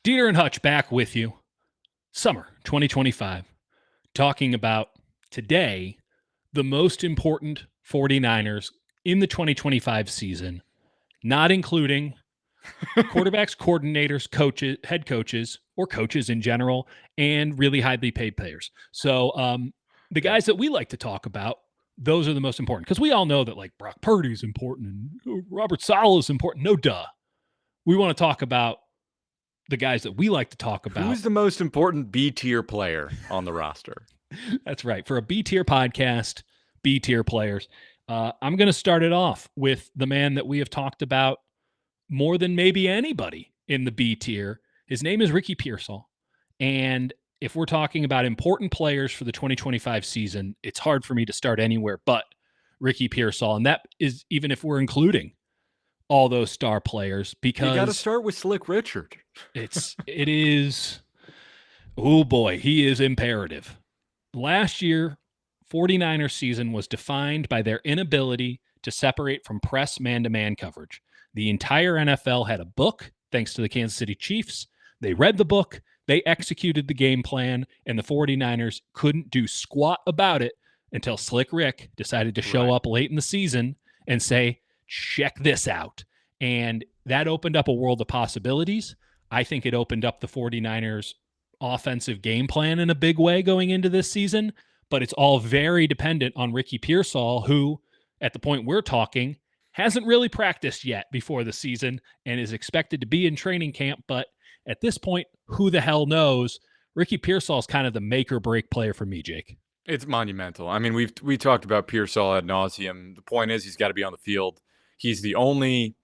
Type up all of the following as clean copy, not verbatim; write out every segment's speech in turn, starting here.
Dieter and Hutch back with you. Summer 2025. Talking about today, the most important 49ers in the 2025 season, not including quarterbacks, coordinators, coaches, head coaches, or coaches in general, and really highly paid players. So the guys that we like to talk about, those are the most important. Because we all know that like Brock Purdy is important and Robert Saleh is important. No duh. We want to talk about the guys that we like to talk about. Who's the most important B-tier player on the roster? That's right. For a B-tier podcast, B-tier players. I'm going to start it off with the man that we have talked about more than maybe anybody in the B-tier. His name is Ricky Pearsall. And if we're talking about important players for the 2025 season, it's hard for me to start anywhere but Ricky Pearsall. And that is even if we're including all those star players, because you got to start with Slick Richard. it is, oh boy, he is imperative. Last year, 49ers season was defined by their inability to separate from press man-to-man coverage. The entire NFL had a book, thanks to the Kansas City Chiefs. They read the book, they executed the game plan, and the 49ers couldn't do squat about it until Slick Rick decided to show up late in the season and say, check this out. And that opened up a world of possibilities. I think it opened up the 49ers offensive game plan in a big way going into this season, but it's all very dependent on Ricky Pearsall, who at the point we're talking hasn't really practiced yet before the season and is expected to be in training camp. But at this point, who the hell knows? Ricky Pearsall is kind of the make or break player for me, Jake. It's monumental. I mean, we talked about Pearsall ad nauseum. The point is he's got to be on the field. He's the only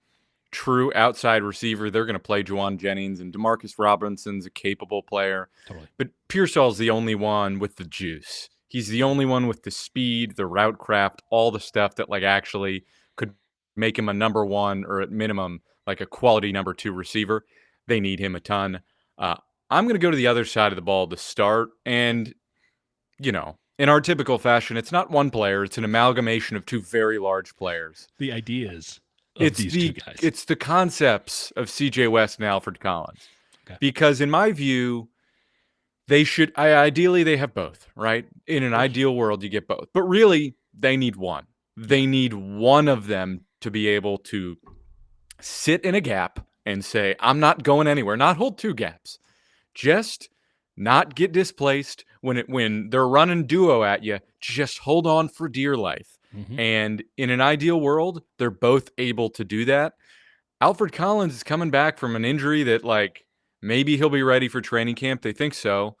true outside receiver. They're going to play Jauan Jennings, and Demarcus Robinson's a capable player. Totally. But Pearsall's the only one with the juice. He's the only one with the speed, the route craft, all the stuff that like actually could make him a number one or at minimum like a quality number two receiver. They need him a ton. I'm going to go to the other side of the ball to start. And, you know, in our typical fashion, it's not one player. It's an amalgamation of two very large players. The ideas of these two guys. It's the concepts of CJ West and Alfred Collins. Okay. Because in my view, they should ideally they have both, right? In an ideal world, you get both. But really, they need one. They need one of them to be able to sit in a gap and say, I'm not going anywhere. Not hold two gaps. Just not get displaced when they're running duo at you. Just hold on for dear life. Mm-hmm. And in an ideal world, they're both able to do that. Alfred Collins is coming back from an injury that, like, maybe he'll be ready for training camp. They think so.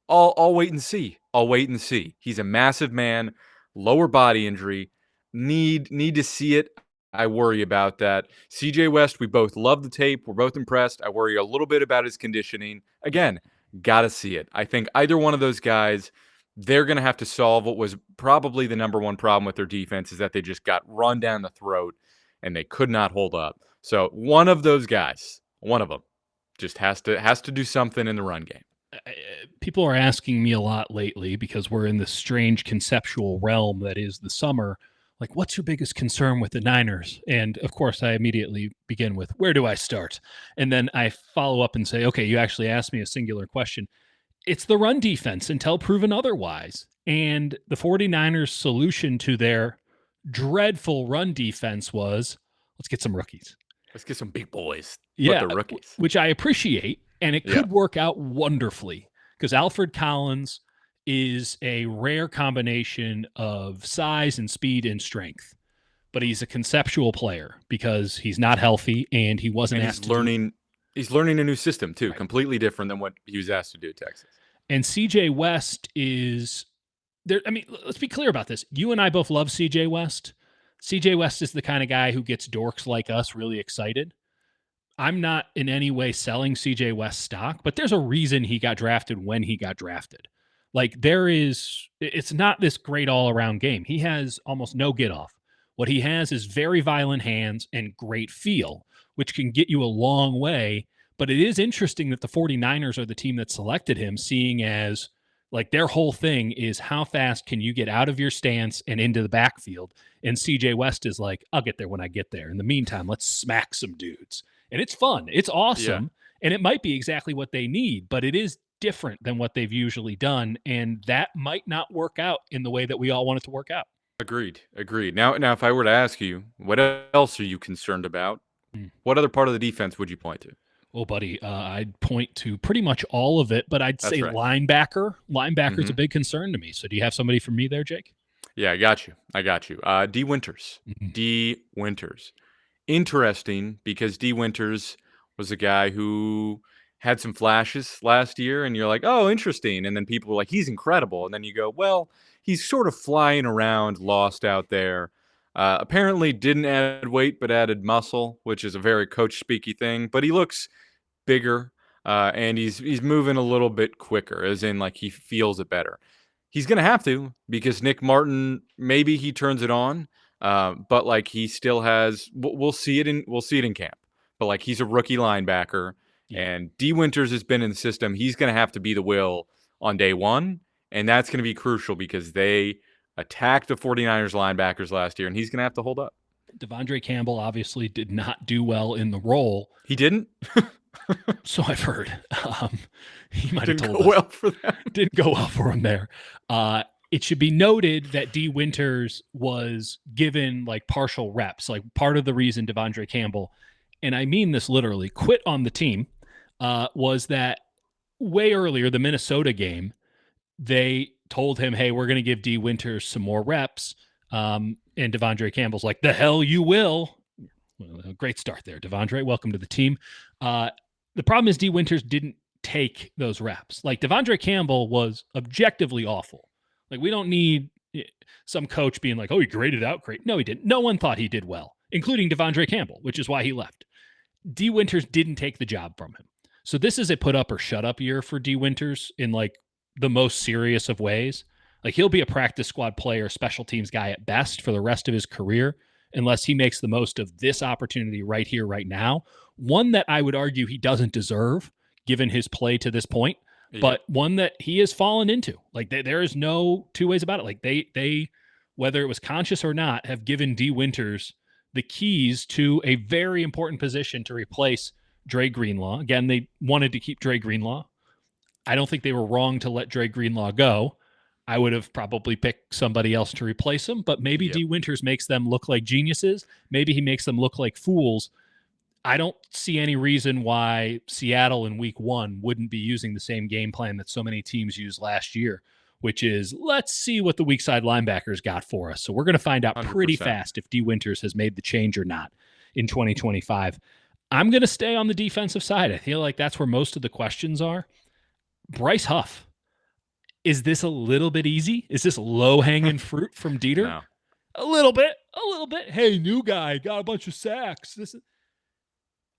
I'll wait and see. I'll wait and see. He's a massive man, lower body injury. Need to see it. I worry about that. CJ West, we both love the tape. We're both impressed. I worry a little bit about his conditioning. Again, got to see it. I think either one of those guys, they're going to have to solve what was probably the number one problem with their defense, is that they just got run down the throat and they could not hold up. So one of those guys, one of them, just has to do something in the run game. People are asking me a lot lately, because we're in this strange conceptual realm that is the summer. Like, what's your biggest concern with the Niners? And of course, I immediately begin with, where do I start? And then I follow up and say, okay, you actually asked me a singular question. It's the run defense until proven otherwise. And the 49ers' solution to their dreadful run defense was, let's get some rookies. Let's get some big boys. Yeah, the rookies. Which I appreciate. And it could work out wonderfully, because Alfred Collins is a rare combination of size and speed and strength. But he's a conceptual player because he's not healthy and he wasn't asked to learning. He's learning a new system too, completely different than what he was asked to do at Texas. And CJ West is there. I mean, let's be clear about this. You and I both love CJ West. CJ West is the kind of guy who gets dorks like us really excited. I'm not in any way selling CJ West stock, but there's a reason he got drafted when he got drafted. Like, it's not this great all-around game. He has almost no get-off. What he has is very violent hands and great feel, which can get you a long way. But it is interesting that the 49ers are the team that selected him, seeing as, like, their whole thing is how fast can you get out of your stance and into the backfield. And CJ West is like, I'll get there when I get there. In the meantime, let's smack some dudes. And it's fun. It's awesome. And it might be exactly what they need, but it is different than what they've usually done. And that might not work out in the way that we all want it to work out. Agreed. Now, if I were to ask you, what else are you concerned about? Hmm. What other part of the defense would you point to? Well, buddy, I'd point to pretty much all of it, but I'd say linebacker. Linebacker's a big concern to me. So do you have somebody for me there, Jake? Yeah, I got you. D. Winters. D. Winters. Interesting, because D. Winters was a guy who had some flashes last year, and you're like, oh, interesting. And then people were like, he's incredible. And then you go, well, he's sort of flying around, lost out there. Apparently didn't add weight, but added muscle, which is a very coach-speaky thing. But he looks bigger, and he's moving a little bit quicker, as in like he feels it better. He's going to have to, because Nick Martin, maybe he turns it on, but like he still has. We'll see it in camp. But like he's a rookie linebacker, and D. Winters has been in the system. He's going to have to be the will on day one, and that's going to be crucial because they attacked the 49ers linebackers last year, and he's going to have to hold up. Devondre Campbell obviously did not do well in the role. He didn't? So I've heard. He might have told us. Well for them. Didn't go well for him there. It should be noted that D. Winters was given like partial reps. Like part of the reason Devondre Campbell, and I mean this literally, quit on the team was that way earlier, the Minnesota game, they told him, hey, we're going to give D. Winters some more reps. And Devondre Campbell's like, the hell you will. Well, great start there, Devondre. Welcome to the team. The problem is D. Winters didn't take those reps. Like Devondre Campbell was objectively awful. Like we don't need some coach being like, oh, he graded out great. No, he didn't. No one thought he did well, including Devondre Campbell, which is why he left. D. Winters didn't take the job from him. So this is a put up or shut up year for D. Winters in like the most serious of ways. Like he'll be a practice squad player, special teams guy at best for the rest of his career, unless he makes the most of this opportunity right here, right now. One that I would argue he doesn't deserve given his play to this point, but one that he has fallen into. Like there is no two ways about it. Like they, whether it was conscious or not, have given D. Winters the keys to a very important position to replace Dre Greenlaw. Again, they wanted to keep Dre Greenlaw. I don't think they were wrong to let Dre Greenlaw go. I would have probably picked somebody else to replace him, but maybe D. Winters makes them look like geniuses. Maybe he makes them look like fools. I don't see any reason why Seattle in week 1 wouldn't be using the same game plan that so many teams used last year, which is let's see what the weak side linebackers got for us. So we're going to find out 100%. Pretty fast if D. Winters has made the change or not in 2025. I'm going to stay on the defensive side. I feel like that's where most of the questions are. Bryce Huff. Is this a little bit easy? Is this low-hanging fruit from Dieter? No. A little bit. Hey, new guy, got a bunch of sacks.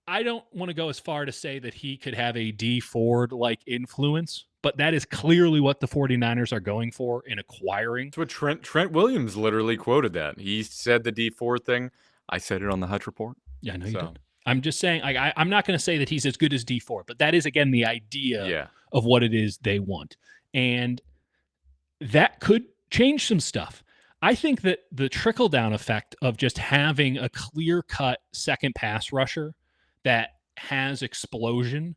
I don't want to go as far to say that he could have a D Ford-like influence, but that is clearly what the 49ers are going for in acquiring. That's what Trent Williams literally quoted that. He said the D Ford thing. I said it on the Hutch Report. Yeah, I know you did. I'm just saying, I'm not going to say that he's as good as D Ford, but that is, again, the idea of what it is they want. And that could change some stuff. I think that the trickle-down effect of just having a clear-cut second pass rusher that has explosion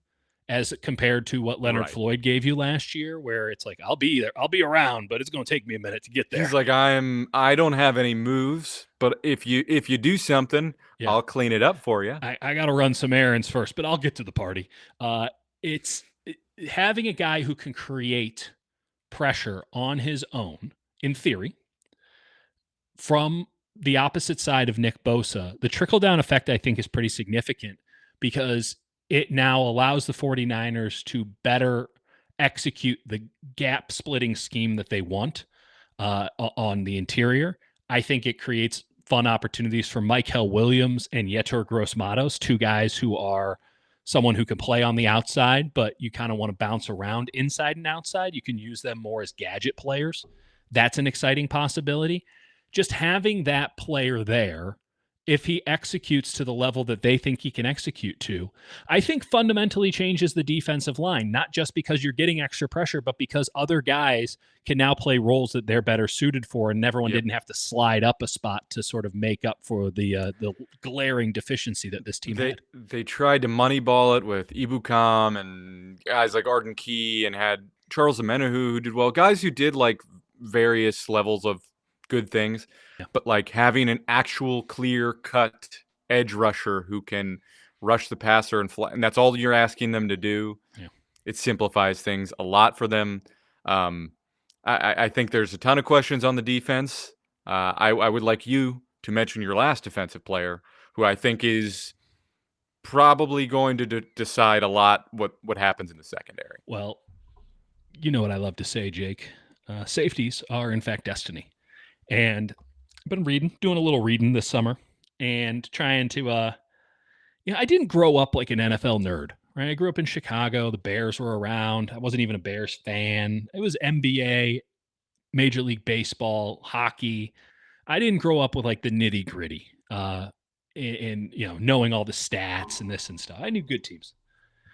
as compared to what Leonard Floyd gave you last year, where it's like, I'll be there, I'll be around, but it's going to take me a minute to get there. He's like, I don't have any moves, but if you do something, I'll clean it up for you. I got to run some errands first, but I'll get to the party. It's having a guy who can create pressure on his own, in theory, from the opposite side of Nick Bosa. The trickle-down effect, I think, is pretty significant because it now allows the 49ers to better execute the gap-splitting scheme that they want on the interior. I think it creates fun opportunities for Mykel Williams and Yetur Gross-Matos, two guys who are someone who can play on the outside, but you kind of want to bounce around inside and outside. You can use them more as gadget players. That's an exciting possibility. Just having that player there if he executes to the level that they think he can execute to, I think fundamentally changes the defensive line, not just because you're getting extra pressure, but because other guys can now play roles that they're better suited for, and everyone didn't have to slide up a spot to sort of make up for the glaring deficiency that this team had. They tried to moneyball it with Ibukam and guys like Arden Key, and had Charles Amenahu who did well, guys who did like various levels of good things, but like having an actual clear-cut edge rusher who can rush the passer and that's all you're asking them to do. It simplifies things a lot for them. I think there's a ton of questions on the defense. I would like you to mention your last defensive player, who I think is probably going to decide a lot what happens in the secondary. Well, you know what I love to say, Jake. Safeties are, in fact, destiny. And I've been doing a little reading this summer, and trying to, I didn't grow up like an NFL nerd, right? I grew up in Chicago. The Bears were around. I wasn't even a Bears fan. It was NBA, Major League Baseball, hockey. I didn't grow up with like the nitty gritty, and knowing all the stats and this and stuff. I knew good teams.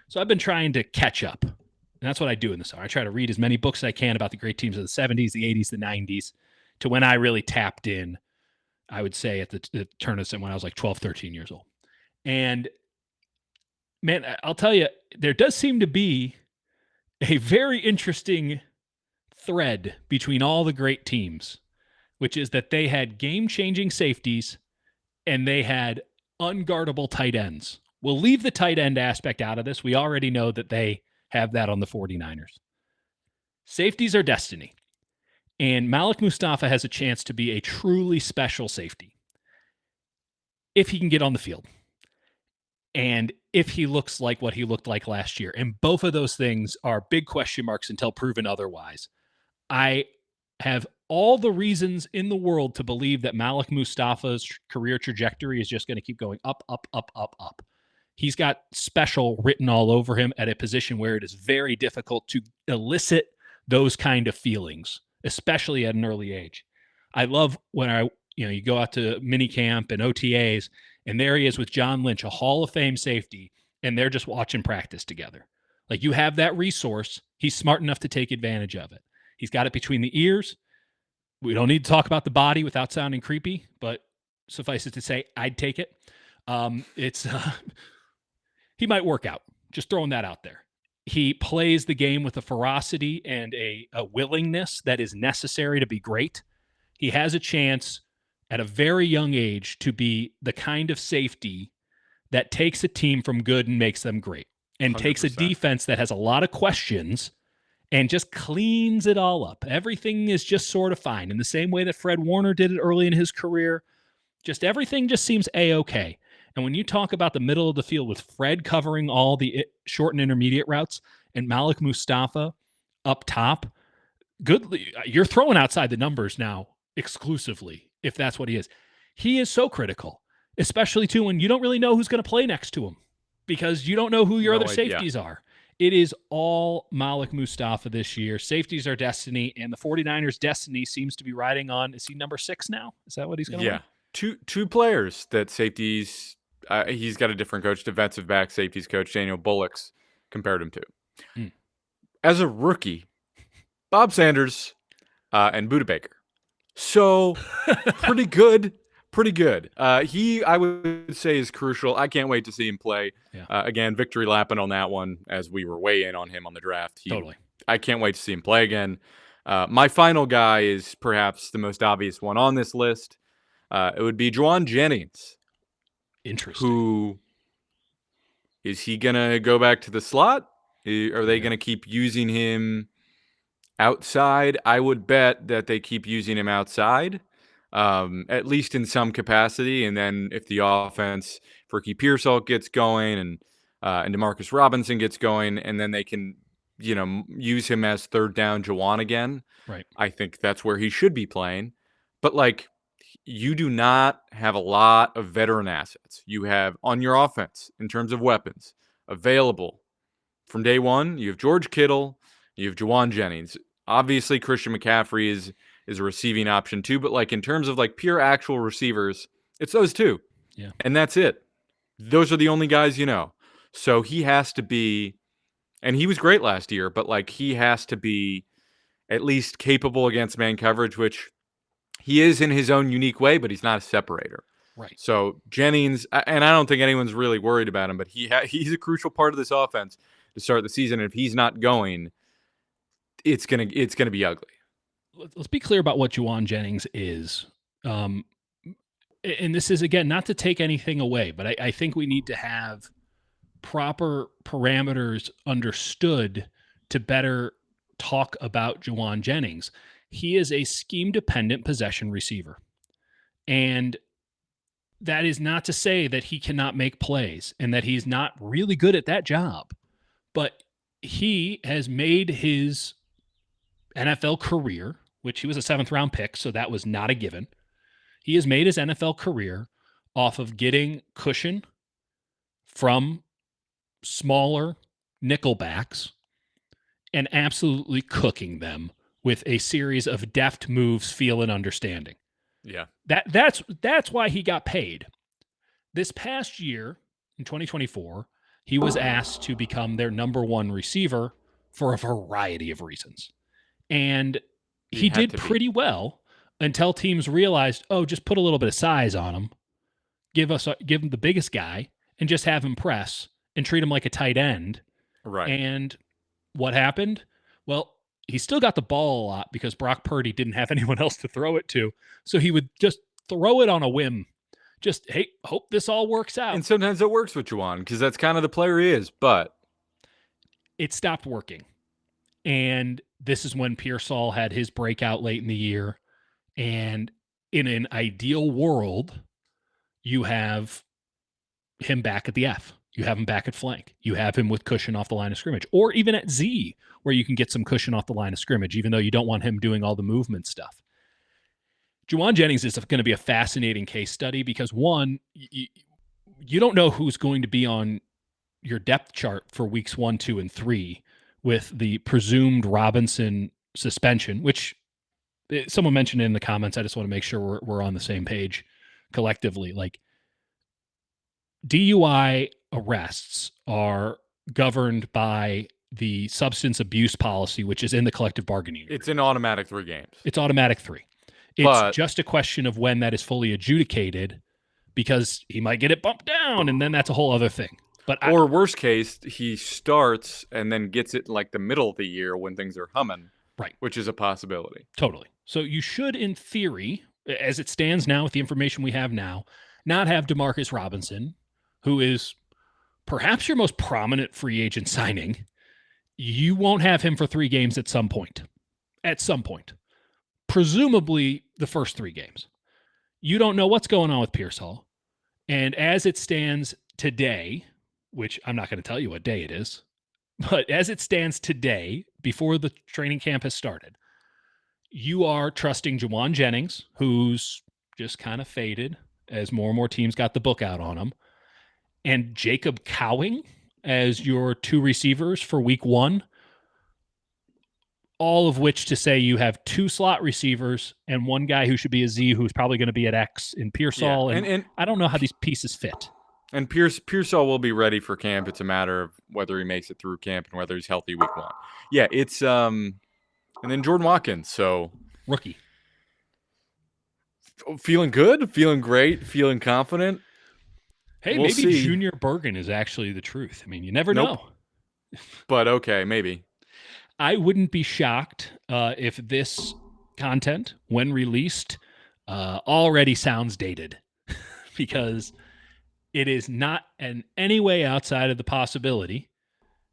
So I've been trying to catch up. And that's what I do in the summer. I try to read as many books as I can about the great teams of the 70s, the 80s, the 90s, to when I really tapped in, I would say, at the turn of when I was like 12, 13 years old. And man, I'll tell you, there does seem to be a very interesting thread between all the great teams, which is that they had game-changing safeties and they had unguardable tight ends. We'll leave the tight end aspect out of this. We already know that they have that on the 49ers. Safeties are destiny. And Malik Mustafa has a chance to be a truly special safety if he can get on the field and if he looks like what he looked like last year. And both of those things are big question marks until proven otherwise. I have all the reasons in the world to believe that Malik Mustafa's career trajectory is just going to keep going up, up, up, up, up. He's got special written all over him at a position where it is very difficult to elicit those kind of feelings, especially at an early age. I love when you go out to minicamp and OTAs, and there he is with John Lynch, a Hall of Fame safety, and they're just watching practice together. Like, you have that resource. He's smart enough to take advantage of it. He's got it between the ears. We don't need to talk about the body without sounding creepy, but suffice it to say, I'd take it. He might work out. Just throwing that out there. He plays the game with a ferocity and a willingness that is necessary to be great. He has a chance at a very young age to be the kind of safety that takes a team from good and makes them great, and 100%. Takes a defense that has a lot of questions and just cleans it all up. Everything is just sort of fine, in the same way that Fred Warner did it early in his career. Just everything just seems A-okay. And when you talk about the middle of the field with Fred covering all the short and intermediate routes and Malik Mustafa up top, you're throwing outside the numbers now exclusively, if that's what he is. He is so critical, especially too when you don't really know who's going to play next to him because you don't know who your other safeties are. It is all Malik Mustafa this year. Safeties are destiny, and the 49ers' destiny seems to be riding on, is he number 6 now? Is that what he's going to win? Two players that safeties, he's got a different coach, defensive back safeties coach, Daniel Bullocks, compared him to. As a rookie, Bob Sanders and Budda Baker. So, pretty good. He, I would say, is crucial. I can't wait to see him play. Again, victory lapping on that one, as we were way in on him on the draft. Totally. I can't wait to see him play again. My final guy is perhaps the most obvious one on this list. It would be Jauan Jennings. Interesting. Who is he going to go back to the slot? Are they going to keep using him outside? I would bet that they keep using him outside, at least in some capacity. And then if the offense for Ricky Pearsall gets going and DeMarcus Robinson gets going, and then they can, use him as third down Jauan again. Right. I think that's where he should be playing. But you do not have a lot of veteran assets. You have on your offense in terms of weapons available from day one. You have George Kittle, you have Jauan Jennings. Obviously, Christian McCaffrey is a receiving option too, but in terms of pure actual receivers, it's those two. Yeah. And that's it. Those are the only guys you know. So he has to be, and he was great last year, but like he has to be at least capable against man coverage, which he is in his own unique way, but he's not a separator. Right. So Jennings, and I don't think anyone's really worried about him, but he's a crucial part of this offense to start the season. And if he's not going, it's gonna be ugly. Let's be clear about what Jauan Jennings is. And this is, again, not to take anything away, but I think we need to have proper parameters understood to better talk about Jauan Jennings. He is a scheme-dependent possession receiver. And that is not to say that he cannot make plays and that he's not really good at that job. But he has made his NFL career, which he was a 7th-round pick, so that was not a given. He has made his NFL career off of getting cushion from smaller nickelbacks and absolutely cooking them with a series of deft moves, feel, and understanding. Yeah. That's why he got paid. This past year, in 2024, he was asked to become their number 1 receiver for a variety of reasons. And he did pretty well until teams realized, oh, just put a little bit of size on him, give him the biggest guy, and just have him press and treat him like a tight end. Right. And what happened? Well, he still got the ball a lot because Brock Purdy didn't have anyone else to throw it to. So he would just throw it on a whim. Just, hey, hope this all works out. And sometimes it works with Jauan because that's kind of the player he is, but it stopped working. And this is when Pearsall had his breakout late in the year. And in an ideal world, you have him back at the F. You have him back at flank. You have him with cushion off the line of scrimmage, or even at Z, where you can get some cushion off the line of scrimmage, even though you don't want him doing all the movement stuff. Jauan Jennings is going to be a fascinating case study because, one, you don't know who's going to be on your depth chart for weeks 1, 2, and 3 with the presumed Robinson suspension, which someone mentioned in the comments. I just want to make sure we're on the same page collectively. Like, DUI arrests are governed by the substance abuse policy, which is in the collective bargaining agreement. It's an automatic 3 games. It's automatic 3. It's just a question of when that is fully adjudicated, because he might get it bumped down, and then that's a whole other thing. Or worst case, he starts and then gets it like the middle of the year when things are humming. Right. Which is a possibility. Totally. So you should, in theory, as it stands now with the information we have now, not have Demarcus Robinson, who is perhaps your most prominent free agent signing. You won't have him for 3 games at some point. At some point. Presumably the first 3 games. You don't know what's going on with Pearsall. And as it stands today, which I'm not going to tell you what day it is, but as it stands today, before the training camp has started, you are trusting Jauan Jennings, who's just kind of faded as more and more teams got the book out on him, and Jacob Cowing as your 2 receivers for week 1, all of which to say you have 2 slot receivers and 1 guy who should be a Z who's probably going to be at X in Pearsall. Yeah, and I don't know how these pieces fit. And Pearsall will be ready for camp. It's a matter of whether he makes it through camp and whether he's healthy week 1. Yeah, it's and then Jordan Watkins, so rookie. Feeling good, feeling great, feeling confident. Hey, we'll maybe see. Junior Bergen is actually the truth. I mean, you never know. But okay, maybe. I wouldn't be shocked if this content, when released, already sounds dated because it is not in any way outside of the possibility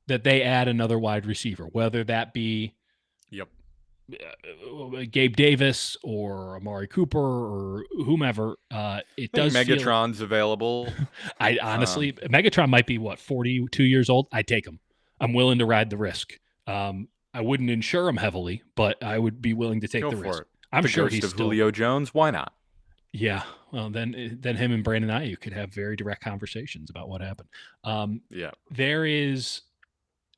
that they add another wide receiver, whether that be Gabe Davis or Amari Cooper or whomever. It does. Megatron's available. I honestly, Megatron might be 42 years old. I'd take him. I'm willing to ride the risk. I wouldn't insure him heavily, but I would be willing to take the risk. I'm sure he's still Julio Jones. Why not? Yeah. Well, then him and Brandon Ayuk could have very direct conversations about what happened.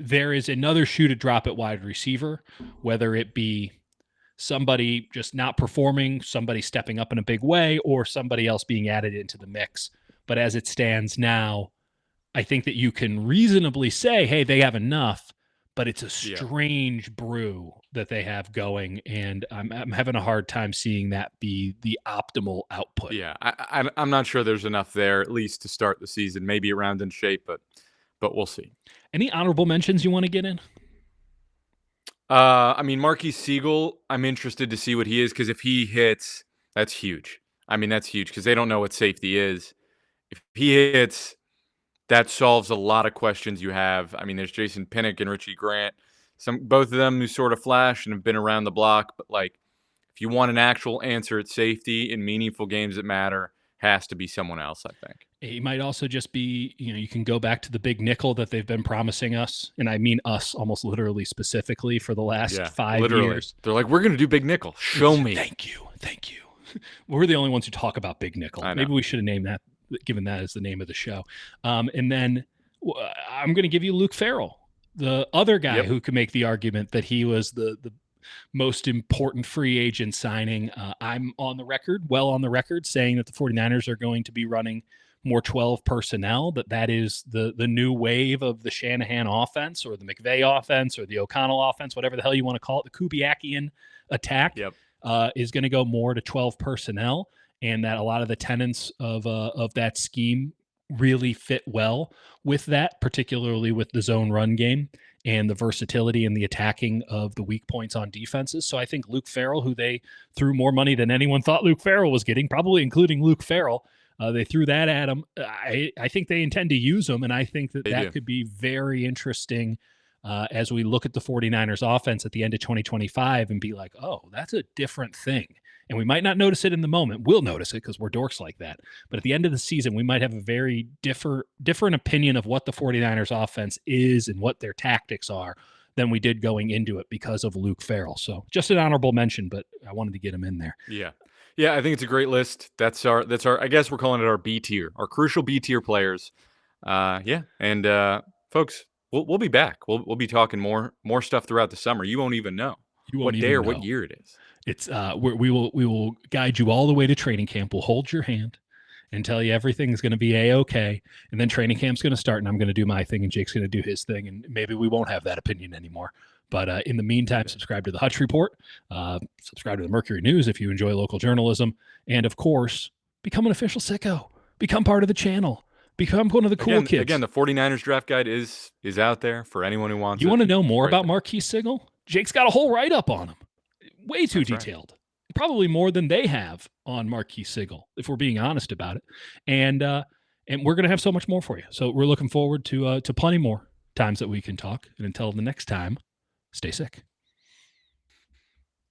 There is another shoe to drop at wide receiver, whether it be somebody just not performing, somebody stepping up in a big way, or somebody else being added into the mix. But as it stands now, I think that you can reasonably say, hey, they have enough, but it's a strange brew that they have going, and I'm having a hard time seeing that be the optimal output. Yeah, I'm not sure there's enough there, at least to start the season. Maybe around in shape, but we'll see. Any honorable mentions you want to get in? I mean, Marquise Siegel, I'm interested to see what he is, because if he hits, that's huge. I mean, that's huge because they don't know what safety is. If he hits, that solves a lot of questions you have. I mean, there's Jason Pinnock and Richie Grant, both of them who sort of flash and have been around the block. But like, if you want an actual answer at safety in meaningful games that matter, has to be someone else, I think. He might also just be, you can go back to the big nickel that they've been promising us. And I mean us almost literally specifically for the last 5 years. They're like, we're going to do big nickel. Show me. Thank you. We're the only ones who talk about big nickel. Maybe we should have named that, given that as the name of the show. And then I'm going to give you Luke Farrell, the other guy who could make the argument that he was the most important free agent signing. I'm on the record, saying that the 49ers are going to be running more 12 personnel, that is the new wave of the Shanahan offense or the McVay offense or the O'Connell offense, whatever the hell you want to call it, the Kubiakian attack. Is going to go more to 12 personnel, and that a lot of the tenets of that scheme really fit well with that, particularly with the zone run game and the versatility and the attacking of the weak points on defenses. So I think Luke Farrell, who they threw more money than anyone thought Luke Farrell was getting, probably including Luke Farrell, they threw that at him. I think they intend to use him, and I think that could be very interesting as we look at the 49ers offense at the end of 2025 and be like, oh, that's a different thing. And we might not notice it in the moment. We'll notice it because we're dorks like that. But at the end of the season, we might have a very different opinion of what the 49ers offense is and what their tactics are than we did going into it because of Luke Farrell. So just an honorable mention, but I wanted to get him in there. Yeah, I think it's a great list. That's our I guess we're calling it our B tier, our crucial B tier players. And folks, we'll be back. We'll be talking more stuff throughout the summer. You won't even know what day or what year it is. It's we will guide you all the way to training camp. We'll hold your hand and tell you everything's going to be A-okay. And then training camp's going to start, and I'm going to do my thing, and Jake's going to do his thing, and maybe we won't have that opinion anymore. But in the meantime, subscribe to the Hutch Report. Subscribe to the Mercury News if you enjoy local journalism. And, of course, become an official sicko. Become part of the channel. Become one of the cool kids. Again, the 49ers draft guide is out there for anyone who wants it. You want to know more about Marquise Siegel? Jake's got a whole write-up on him. Way too detailed. Right. Probably more than they have on Marquise Siegel, if we're being honest about it. And we're going to have so much more for you. So we're looking forward to plenty more times that we can talk. And until the next time, stay sick.